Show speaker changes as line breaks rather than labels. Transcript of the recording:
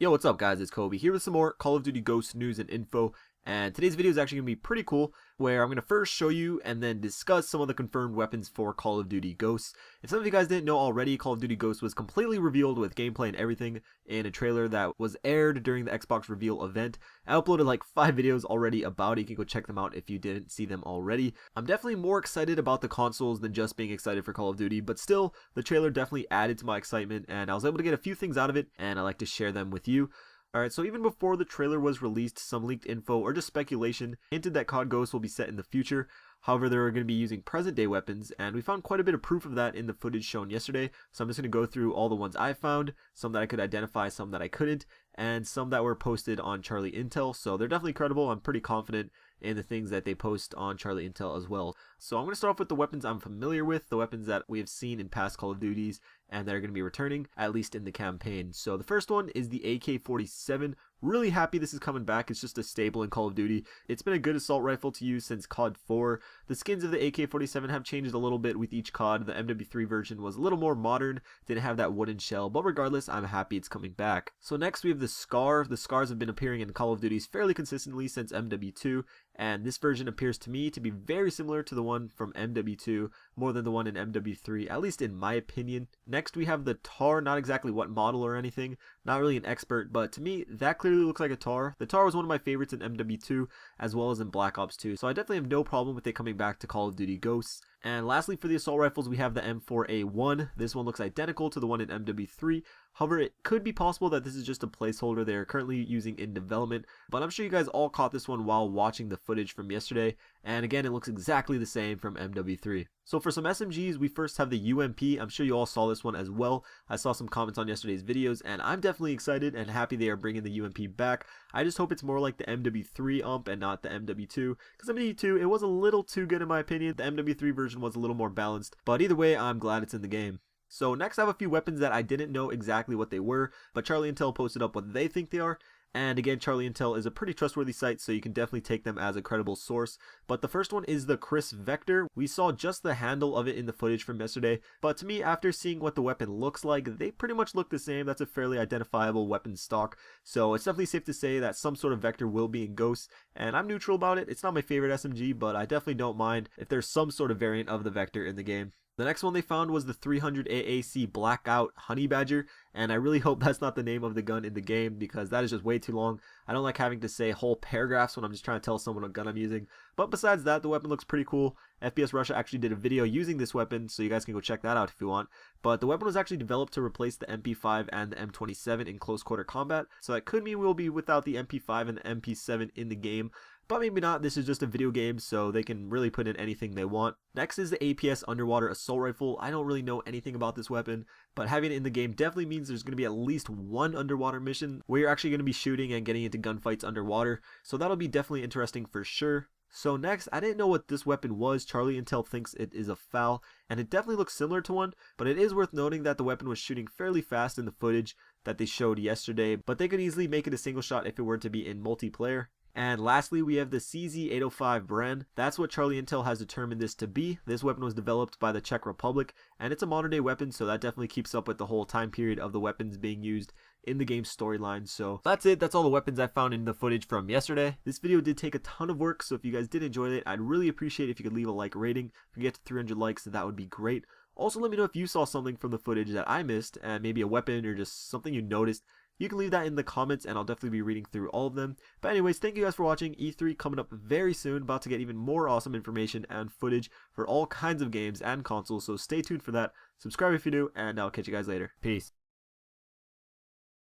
Yo, what's up guys, it's Kobe here with some more Call of Duty Ghosts news and info, and today's video is actually going to be pretty cool, where I'm going to first show you and then discuss some of the confirmed weapons for Call of Duty Ghosts. If some of you guys didn't know already, Call of Duty Ghosts was completely revealed with gameplay and everything in a trailer that was aired during the Xbox reveal event. I uploaded like 5 videos already about it, you can go check them out if you didn't see them already. I'm definitely more excited about the consoles than just being excited for Call of Duty, but still, the trailer definitely added to my excitement, and I was able to get a few things out of it, and I like to share them with you. Alright, so even before the trailer was released, some leaked info or just speculation hinted that COD Ghosts will be set in the future. However, they're going to be using present day weapons, and we found quite a bit of proof of that in the footage shown yesterday. So I'm just going to go through all the ones I found, some that I could identify, some that I couldn't, and some that were posted on Charlie Intel. So they're definitely credible. I'm pretty confident in the things that they post on Charlie Intel as well. So I'm going to start off with the weapons I'm familiar with, the weapons that we have seen in past Call of Duties and that are going to be returning, at least in the campaign. So the first one is the AK47. Really happy this is coming back. It's just a staple in Call of Duty. It's been a good assault rifle to use since COD 4. The skins of the AK47 have changed a little bit with each COD. The MW3 version was a little more modern, didn't have that wooden shell, but regardless, I'm happy it's coming back. So next we have the SCAR. The SCARs have been appearing in Call of Duties fairly consistently since MW2, and this version appears to me to be very similar to the one from MW2, more than the one in MW3, at least in my opinion. Next we have the TAR, not exactly what model or anything, not really an expert, but to me that clearly looks like a TAR. The TAR was one of my favorites in MW2 as well as in Black Ops 2, so I definitely have no problem with it coming back to Call of Duty Ghosts. And lastly, for the assault rifles, we have the M4A1. This one looks identical to the one in MW3. However, it could be possible that this is just a placeholder they're currently using in development, but I'm sure you guys all caught this one while watching the footage from yesterday, and again, it looks exactly the same from MW3. So for some SMGs, we first have the UMP. I'm sure you all saw this one as well. I saw some comments on yesterday's videos, and I'm definitely excited and happy they are bringing the UMP back. I just hope it's more like the MW3 UMP and not the MW2, because MW2, it was a little too good in my opinion. The MW3 version was a little more balanced, but either way, I'm glad it's in the game. So next I have a few weapons that I didn't know exactly what they were, but Charlie Intel posted up what they think they are. And again, Charlie Intel is a pretty trustworthy site, so you can definitely take them as a credible source. But the first one is the Chris Vector. We saw just the handle of it in the footage from yesterday, but to me, after seeing what the weapon looks like, they pretty much look the same. That's a fairly identifiable weapon stock, so it's definitely safe to say that some sort of Vector will be in Ghosts, and I'm neutral about it. It's not my favorite SMG, but I definitely don't mind if there's some sort of variant of the Vector in the game. The next one they found was the 300 AAC Blackout Honey Badger, and I really hope that's not the name of the gun in the game because that is just way too long. I don't like having to say whole paragraphs when I'm just trying to tell someone what gun I'm using. But besides that, the weapon looks pretty cool. FPS Russia actually did a video using this weapon, so you guys can go check that out if you want. But the weapon was actually developed to replace the MP5 and the M27 in close quarter combat, so that could mean we'll be without the MP5 and the MP7 in the game. But maybe not, this is just a video game, so they can really put in anything they want. Next is the APS Underwater Assault Rifle. I don't really know anything about this weapon, but having it in the game definitely means there's going to be at least one underwater mission where you're actually going to be shooting and getting into gunfights underwater, so that'll be definitely interesting for sure. So next, I didn't know what this weapon was. Charlie Intel thinks it is a FAL, and it definitely looks similar to one, but it is worth noting that the weapon was shooting fairly fast in the footage that they showed yesterday, but they could easily make it a single shot if it were to be in multiplayer. And lastly, we have the CZ805 Bren. That's what Charlie Intel has determined this to be. This weapon was developed by the Czech Republic, and it's a modern day weapon, so that definitely keeps up with the whole time period of the weapons being used in the game's storyline. So that's it. That's all the weapons I found in the footage from yesterday. This video did take a ton of work, so if you guys did enjoy it, I'd really appreciate it if you could leave a like rating. If we get to 300 likes, that would be great. Also, let me know if you saw something from the footage that I missed, and maybe a weapon or just something you noticed. You can leave that in the comments and I'll definitely be reading through all of them. But anyways, thank you guys for watching. E3 coming up very soon, about to get even more awesome information and footage for all kinds of games and consoles, so stay tuned for that. Subscribe if you do, and I'll catch you guys later. Peace.